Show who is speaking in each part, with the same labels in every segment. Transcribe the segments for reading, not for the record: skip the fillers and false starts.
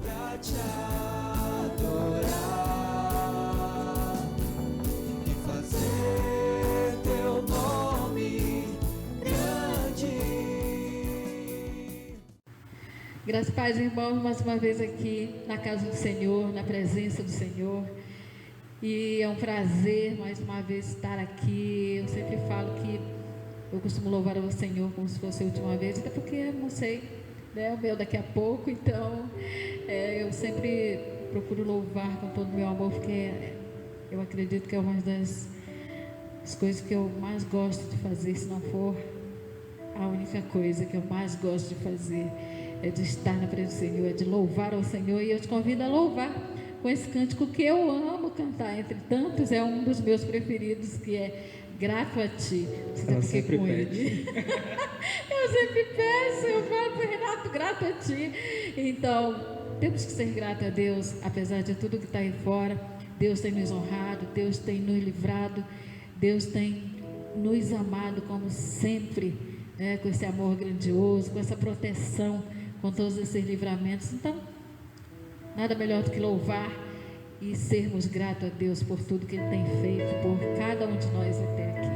Speaker 1: pra te adorar e fazer teu nome grande.
Speaker 2: Graças a Deus, irmãos, mais uma vez aqui na casa do Senhor, na presença do Senhor. E é um prazer mais uma vez estar aqui. Eu sempre falo que eu costumo louvar ao Senhor como se fosse a última vez, até porque não sei, né, o meu daqui a pouco. Então eu sempre procuro louvar com todo o meu amor, porque eu acredito que é uma das coisas que eu mais gosto de fazer. Se não for a única coisa que eu mais gosto de fazer, é de estar na presença do Senhor, é de louvar ao Senhor. E eu te convido a louvar com esse cântico que eu amo cantar, entre tantos, é um dos meus preferidos, que é Grato a Ti. Você sempre com ele. Eu sempre peço, eu falo para o Renato, grato a Ti. Então, temos que ser gratos a Deus, apesar de tudo que está aí fora. Deus tem nos honrado, Deus tem nos livrado, Deus tem nos amado como sempre, né, com esse amor grandioso, com essa proteção, com todos esses livramentos. Então, nada melhor do que louvar e sermos gratos a Deus por tudo que Ele tem feito por cada um de nós até aqui.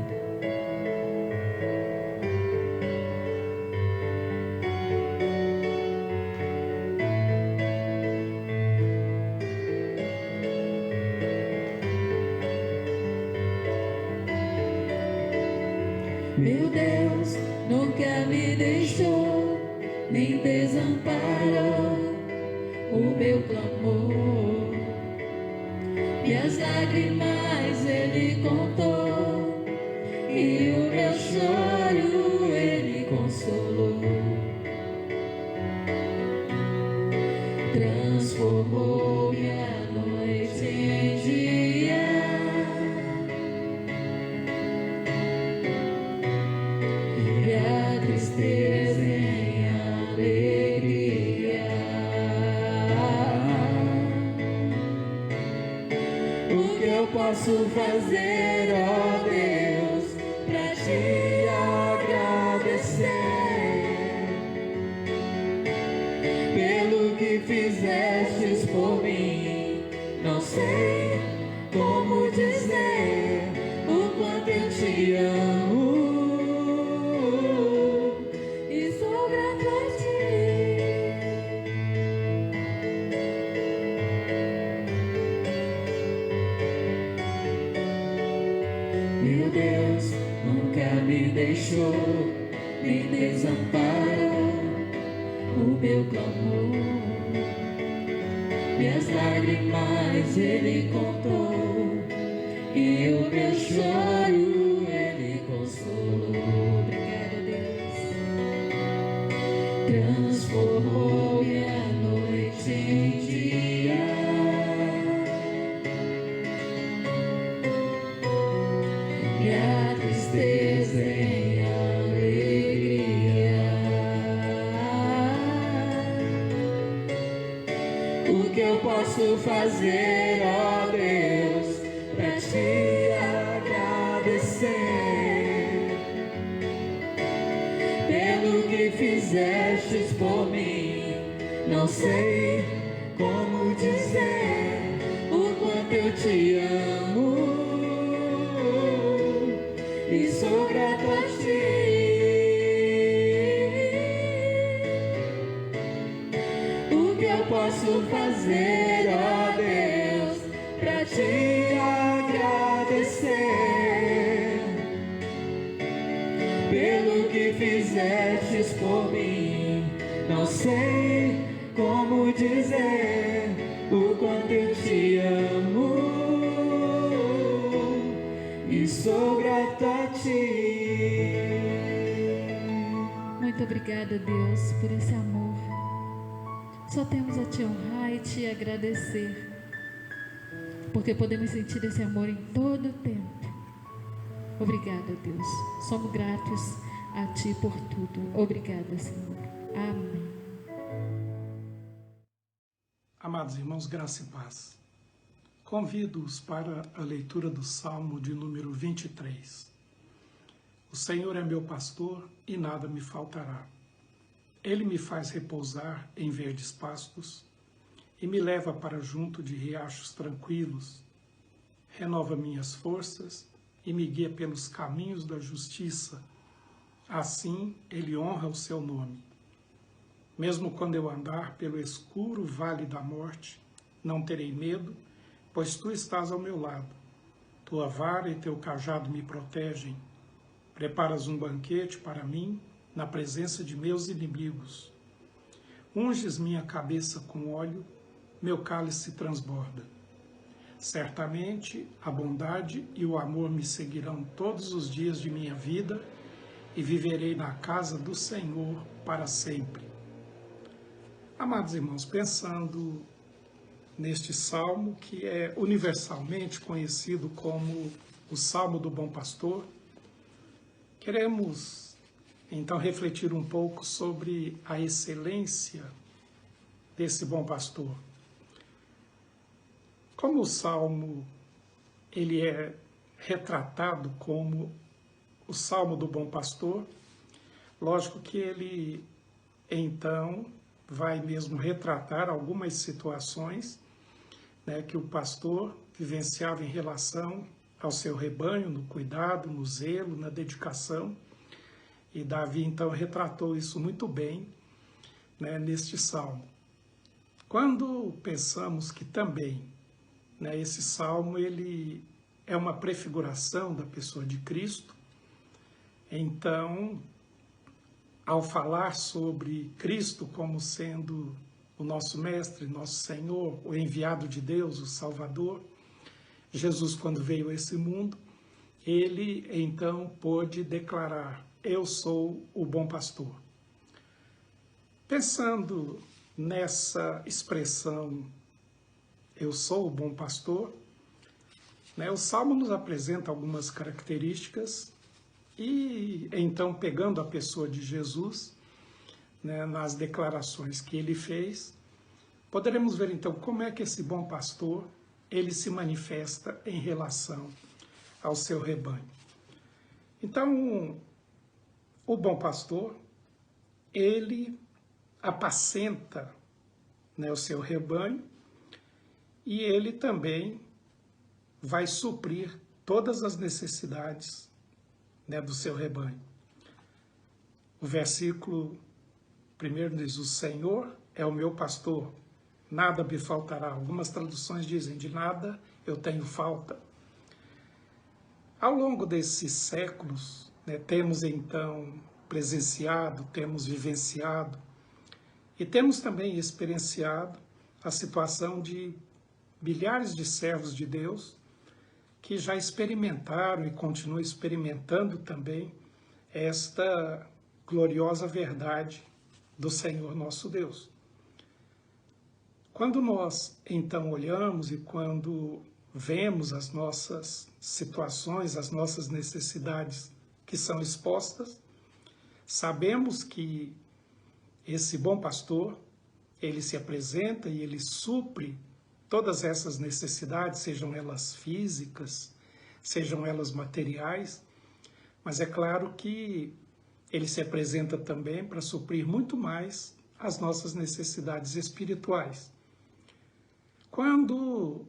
Speaker 1: Meu Deus nunca me deixou, nem desamparou o meu clamor. Minhas lágrimas Ele contou, e o meu choro Ele consolou. Transformou minha noite em dia, e a tristeza em alegria. O que eu posso fazer, ó Deus, pra te agradecer pelo que fizestes por mim? Não sei como dizer o quanto eu te amo, e sou grato a Ti. Meu Deus nunca me deixou, nem desamparou o meu clamor. Minhas lágrimas Ele contou, e o meu choro Ele consolou. Obrigada, Deus. Transformou minha noite em dia, e a tristeza em alegria. O que eu posso fazer, ó Deus, pra te agradecer pelo que fizestes por mim? Não sei como dizer o quanto eu te amo, e sou grato a Ti. O que eu posso fazer, ó Deus, pra te agradecer pelo que fizestes por mim? Não sei como dizer o quanto eu te amo, e sou grato a Ti.
Speaker 2: Muito obrigada, Deus, por esse amor. Só temos a Te honrar e Te agradecer, porque podemos sentir esse amor em todo o tempo. Obrigada, Deus. Somos gratos a Ti por tudo. Obrigada, Senhor. Amém.
Speaker 3: Amados irmãos, graça e paz. Convido-os para a leitura do Salmo de número 23. O Senhor é meu pastor e nada me faltará. Ele me faz repousar em verdes pastos e me leva para junto de riachos tranquilos. Renova minhas forças e me guia pelos caminhos da justiça. Assim ele honra o seu nome. Mesmo quando eu andar pelo escuro vale da morte, não terei medo, pois tu estás ao meu lado. Tua vara e teu cajado me protegem. Preparas um banquete para mim na presença de meus inimigos. Unges minha cabeça com óleo, meu cálice transborda. Certamente a bondade e o amor me seguirão todos os dias de minha vida e viverei na casa do Senhor para sempre. Amados irmãos, pensando neste salmo, que é universalmente conhecido como o Salmo do Bom Pastor, queremos então refletir um pouco sobre a excelência desse bom pastor. Como o salmo ele é retratado como o Salmo do Bom Pastor, lógico que ele então vai mesmo retratar algumas situações, né, que o pastor vivenciava em relação ao seu rebanho, no cuidado, no zelo, na dedicação. E Davi então retratou isso muito bem, né, neste salmo. Quando pensamos que também, né, esse salmo ele é uma prefiguração da pessoa de Cristo, então, ao falar sobre Cristo como sendo o nosso mestre, nosso Senhor, o enviado de Deus, o Salvador, Jesus, quando veio a esse mundo, ele então pôde declarar: eu sou o bom pastor. Pensando nessa expressão, eu sou o bom pastor, né, o Salmo nos apresenta algumas características e então, pegando a pessoa de Jesus, né, nas declarações que ele fez, poderemos ver então como é que esse bom pastor ele se manifesta em relação ao seu rebanho. Então, o bom pastor, ele apacenta, né, o seu rebanho e ele também vai suprir todas as necessidades, né, do seu rebanho. O versículo 1 diz: o Senhor é o meu pastor, nada me faltará. Algumas traduções dizem: de nada eu tenho falta. Ao longo desses séculos, né, temos então presenciado, temos vivenciado e temos também experienciado a situação de milhares de servos de Deus que já experimentaram e continuam experimentando também esta gloriosa verdade do Senhor nosso Deus. Quando nós então olhamos e quando vemos as nossas situações, as nossas necessidades que são expostas, sabemos que esse bom pastor, ele se apresenta e ele supre todas essas necessidades, sejam elas físicas, sejam elas materiais, mas é claro que ele se apresenta também para suprir muito mais as nossas necessidades espirituais. Quando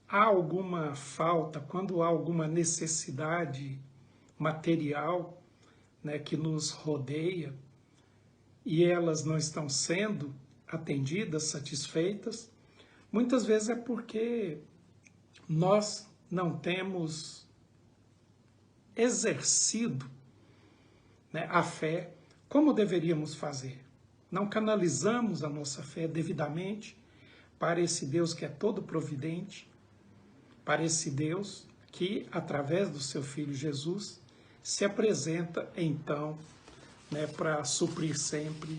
Speaker 3: há alguma falta, quando há alguma necessidade material, né, que nos rodeia e elas não estão sendo atendidas, satisfeitas, muitas vezes é porque nós não temos exercido, né, a fé como deveríamos fazer. Não canalizamos a nossa fé devidamente para esse Deus que é todo providente, para esse Deus que, através do seu Filho Jesus, se apresenta então, né, para suprir sempre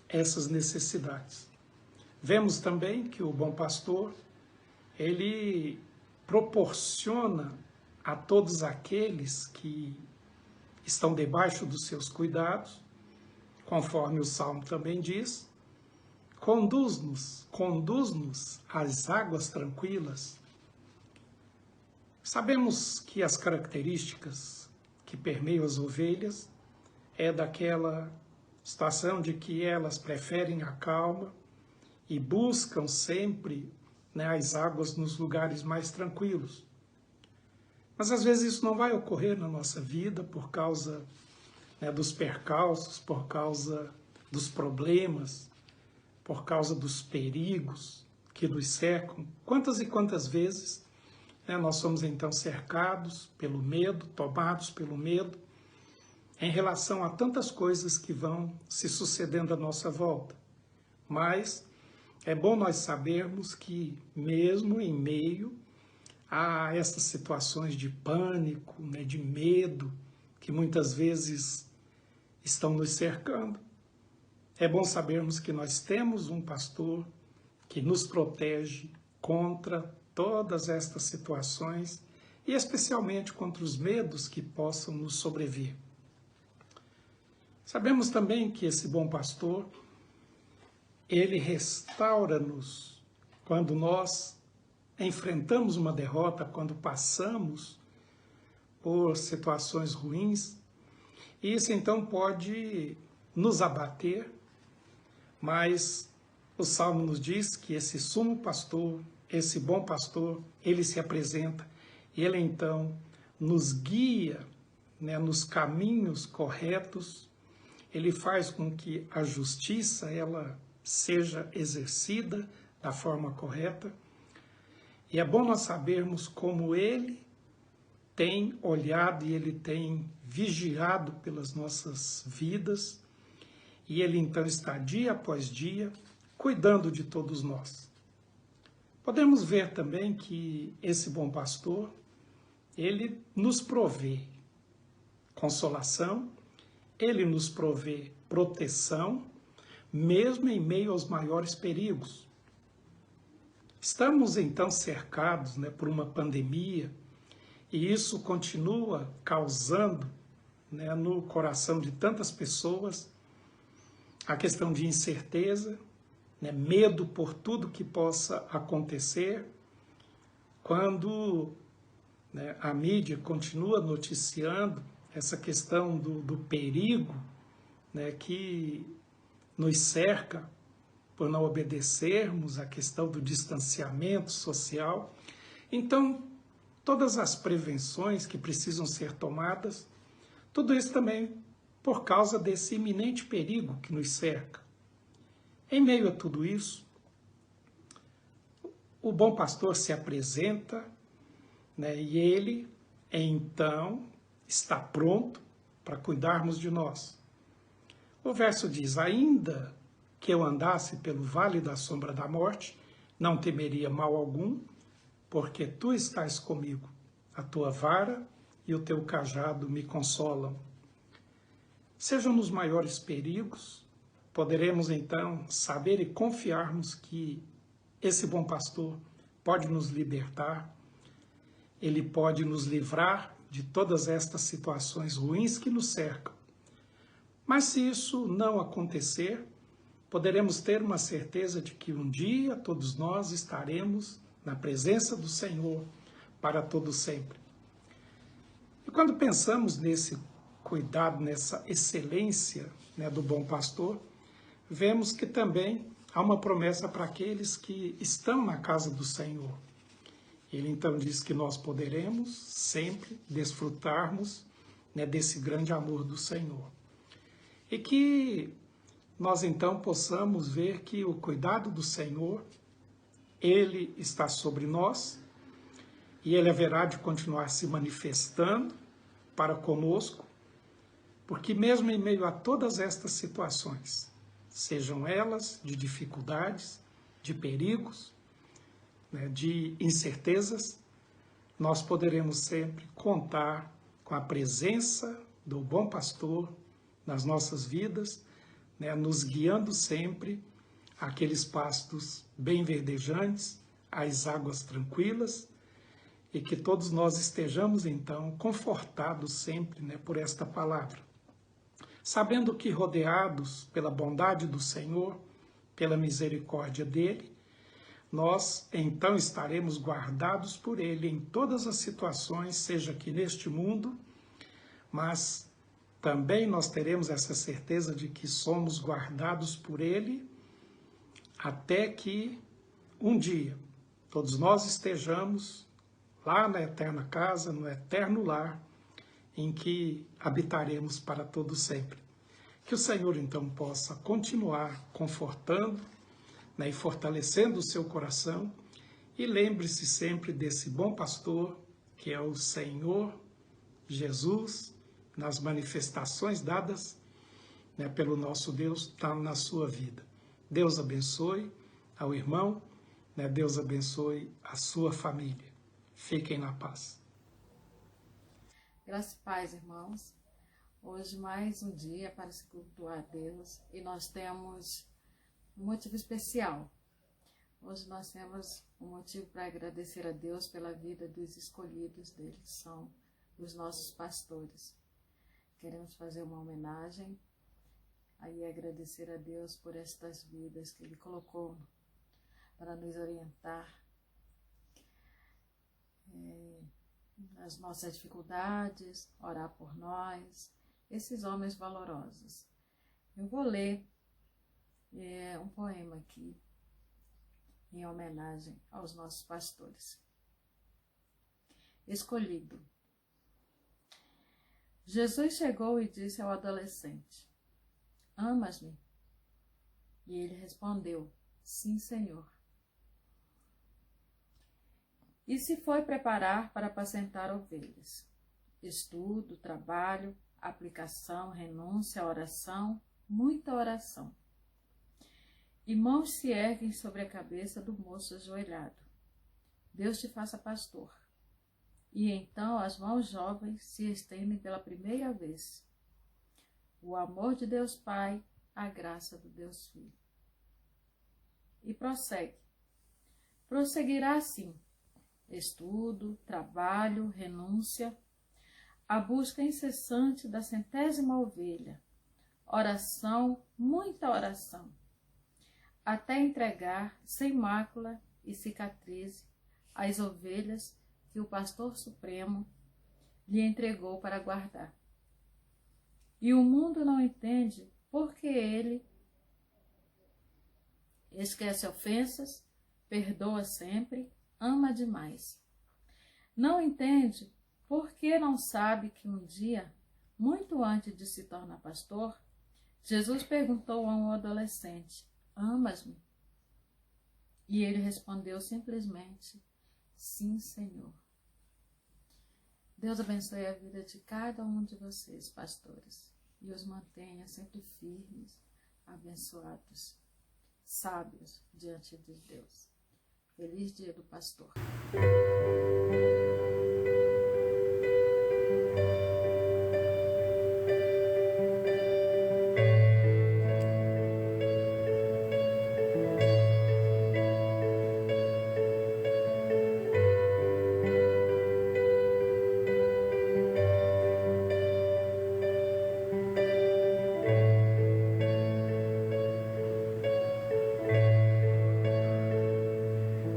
Speaker 3: essas necessidades. Vemos também que o bom pastor, ele proporciona a todos aqueles que estão debaixo dos seus cuidados, conforme o Salmo também diz, conduz-nos às águas tranquilas. Sabemos que as características que permeiam as ovelhas é daquela situação de que elas preferem a calma e buscam sempre, né, as águas nos lugares mais tranquilos. Mas às vezes isso não vai ocorrer na nossa vida por causa, né, dos percalços, por causa dos problemas, por causa dos perigos que nos cercam. Quantas e quantas vezes, né, nós somos então cercados pelo medo, tomados pelo medo, em relação a tantas coisas que vão se sucedendo à nossa volta. Mas é bom nós sabermos que, mesmo em meio a essas situações de pânico, né, de medo, que muitas vezes estão nos cercando, é bom sabermos que nós temos um pastor que nos protege contra todas estas situações e especialmente contra os medos que possam nos sobrevir. Sabemos também que esse bom pastor, ele restaura-nos quando nós enfrentamos uma derrota, quando passamos por situações ruins. Isso então pode nos abater, mas o Salmo nos diz que esse sumo pastor, esse bom pastor, ele se apresenta e ele então nos guia, né, nos caminhos corretos. Ele faz com que a justiça ela seja exercida da forma correta. E é bom nós sabermos como ele tem olhado e ele tem vigiado pelas nossas vidas. E ele então está dia após dia cuidando de todos nós. Podemos ver também que esse bom pastor, ele nos provê consolação, ele nos provê proteção, mesmo em meio aos maiores perigos. Estamos então cercados, né, por uma pandemia e isso continua causando, né, no coração de tantas pessoas a questão de incerteza, né, medo por tudo que possa acontecer, quando, né, a mídia continua noticiando essa questão do perigo, né, que nos cerca por não obedecermos à questão do distanciamento social. Então, todas as prevenções que precisam ser tomadas, tudo isso também por causa desse iminente perigo que nos cerca. Em meio a tudo isso, o bom pastor se apresenta, né, e ele, então, está pronto para cuidarmos de nós. O verso diz: ainda que eu andasse pelo vale da sombra da morte, não temeria mal algum, porque tu estás comigo, a tua vara e o teu cajado me consolam. Sejam nos maiores perigos, poderemos então saber e confiarmos que esse bom pastor pode nos libertar, ele pode nos livrar de todas estas situações ruins que nos cercam. Mas se isso não acontecer, poderemos ter uma certeza de que um dia todos nós estaremos na presença do Senhor para todo sempre. E quando pensamos nesse cuidado, nessa excelência, né, do bom pastor, vemos que também há uma promessa para aqueles que estão na casa do Senhor. Ele então diz que nós poderemos sempre desfrutarmos, né, desse grande amor do Senhor. E que nós então possamos ver que o cuidado do Senhor, ele está sobre nós e ele haverá de continuar se manifestando para conosco, porque mesmo em meio a todas estas situações, sejam elas de dificuldades, de perigos, né, de incertezas, nós poderemos sempre contar com a presença do bom pastor nas nossas vidas, né, nos guiando sempre àqueles pastos bem verdejantes, às águas tranquilas, e que todos nós estejamos então confortados sempre, né, por esta palavra. Sabendo que rodeados pela bondade do Senhor, pela misericórdia dele, nós então estaremos guardados por ele em todas as situações, seja aqui neste mundo, mas também nós teremos essa certeza de que somos guardados por ele até que um dia todos nós estejamos lá na eterna casa, no eterno lar, em que habitaremos para todo sempre. Que o Senhor, então, possa continuar confortando, né, e fortalecendo o seu coração, e lembre-se sempre desse bom pastor, que é o Senhor Jesus, nas manifestações dadas, né, pelo nosso Deus, está na sua vida. Deus abençoe ao irmão, né, Deus abençoe a sua família. Fiquem na paz.
Speaker 2: Graças e paz, irmãos. Hoje mais um dia para se cultuar a Deus e nós temos um motivo especial. Hoje nós temos um motivo para agradecer a Deus pela vida dos escolhidos dele, que são os nossos pastores. Queremos fazer uma homenagem e agradecer a Deus por estas vidas que Ele colocou para nos orientar nas nossas dificuldades, orar por nós, esses homens valorosos. Eu vou ler um poema aqui, em homenagem aos nossos pastores. Escolhido. Jesus chegou e disse ao adolescente: Amas-me? E ele respondeu: Sim, Senhor. E se foi preparar para apacentar ovelhas. Estudo, trabalho, aplicação, renúncia, oração, muita oração. E mãos se erguem sobre a cabeça do moço ajoelhado. Deus te faça pastor. E então as mãos jovens se estendem pela primeira vez. O amor de Deus Pai, a graça do Deus Filho. E prossegue. Prosseguirá assim. Estudo, trabalho, renúncia, a busca incessante da 100ª ovelha, oração, muita oração, até entregar sem mácula e cicatriz as ovelhas que o pastor supremo lhe entregou para guardar. E o mundo não entende porque ele esquece ofensas, perdoa sempre, ama demais. Não entende porque não sabe que um dia, muito antes de se tornar pastor, Jesus perguntou a um adolescente: Amas-me? E ele respondeu simplesmente: Sim, Senhor. Deus abençoe a vida de cada um de vocês, pastores, e os mantenha sempre firmes, abençoados, sábios diante de Deus. Feliz Dia do Pastor.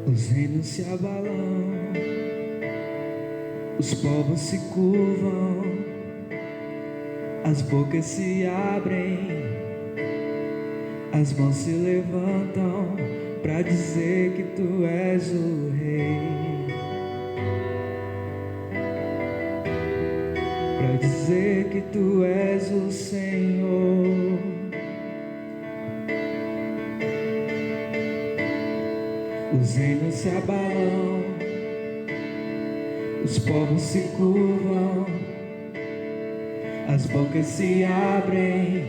Speaker 1: Os reinos se abalam, os povos se curvam, as bocas se abrem, as mãos se levantam para dizer que tu és o Rei, para dizer que tu és o Senhor. Os reinos se abalam, os povos se curvam, as bocas se abrem,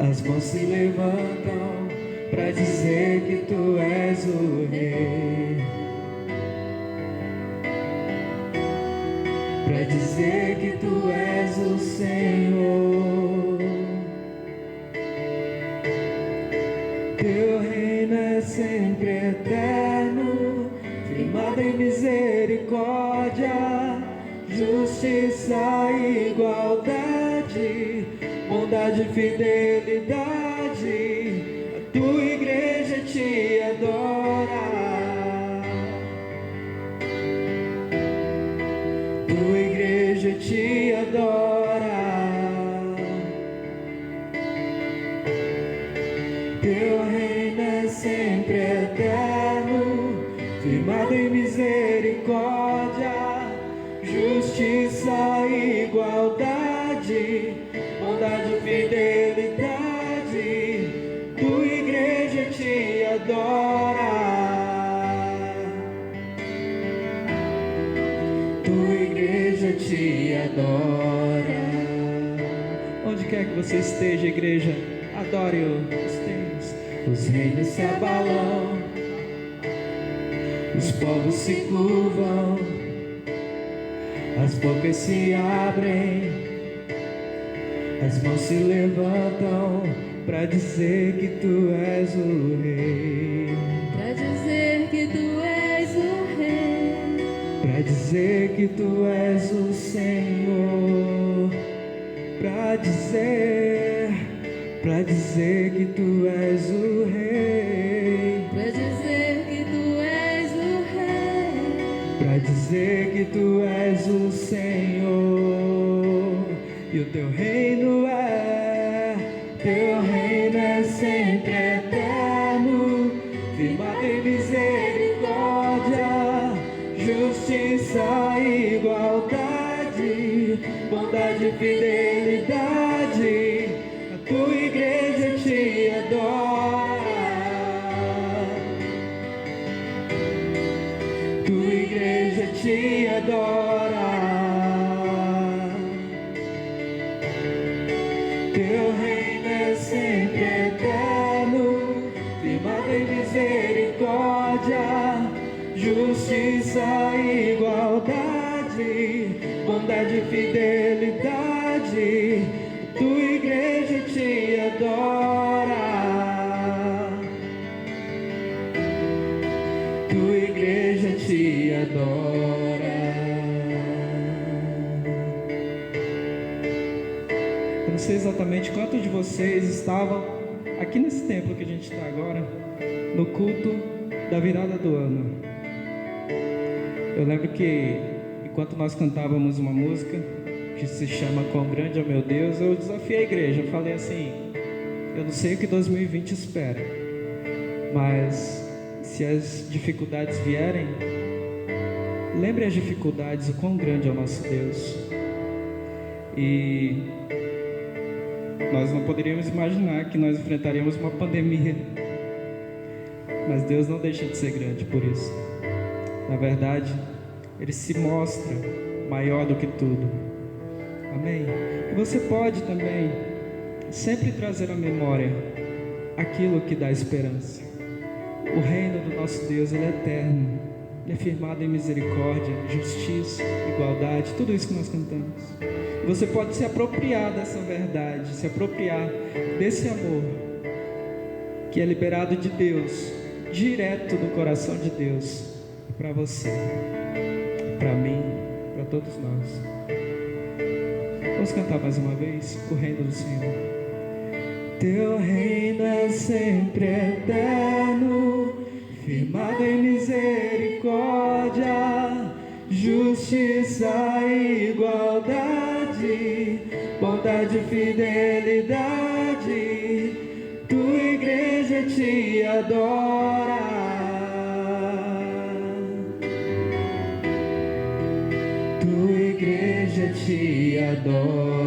Speaker 1: as mãos se levantam para dizer que tu és o Rei, para dizer que tu és o Senhor. Teu reino é sempre eterno, firmado em misericórdia, justiça e igualdade, bondade e fidelidade. A tua igreja te adora, tua igreja te adora. Teu reino firmado em misericórdia, justiça e igualdade, bondade e fidelidade, tua igreja te adora. Tua igreja te adora. Onde quer que você esteja, igreja, adore os tempos. Os reinos se abalam, os povos se curvam, as bocas se abrem, as mãos se levantam para dizer que tu és o rei.
Speaker 2: Para dizer que tu és o rei.
Speaker 1: Para dizer que tu és o Senhor. Para dizer que tu és o rei.
Speaker 2: Para dizer que tu és o rei.
Speaker 1: Para dizer que tu és o Senhor. E o teu reino é sempre eterno, firmado em misericórdia, justiça e igualdade, bondade e fidelidade, a tua igreja te adora. Tua igreja te adora. Teu reino é sempre eterno, firmado em misericórdia, justiça e igualdade, bondade e fidelidade, tua igreja te adora. Tua igreja te adora. Eu não sei exatamente quantos de vocês estavam aqui nesse templo que a gente está agora, no culto da virada do ano. Eu lembro que enquanto nós cantávamos uma música que se chama Quão Grande é o Meu Deus, eu desafiei a igreja, eu falei assim, eu não sei o que 2020 espera, mas se as dificuldades vierem, lembre as dificuldades, o quão grande é o nosso Deus. E nós não poderíamos imaginar que nós enfrentaríamos uma pandemia, mas Deus não deixa de ser grande por isso. Na verdade, Ele se mostra maior do que tudo. Amém? E você pode também sempre trazer à memória aquilo que dá esperança. O reino do nosso Deus, Ele é eterno. Ele é firmado em misericórdia, justiça, igualdade, tudo isso que nós cantamos. Você pode se apropriar dessa verdade, se apropriar desse amor que é liberado de Deus, direto do coração de Deus, para você, para mim, para todos nós. Vamos cantar mais uma vez o reino do Senhor. Teu reino é sempre eterno, firmado em misericórdia, justiça e igualdade, bondade e fidelidade, tua igreja te adora. Tua igreja te adora.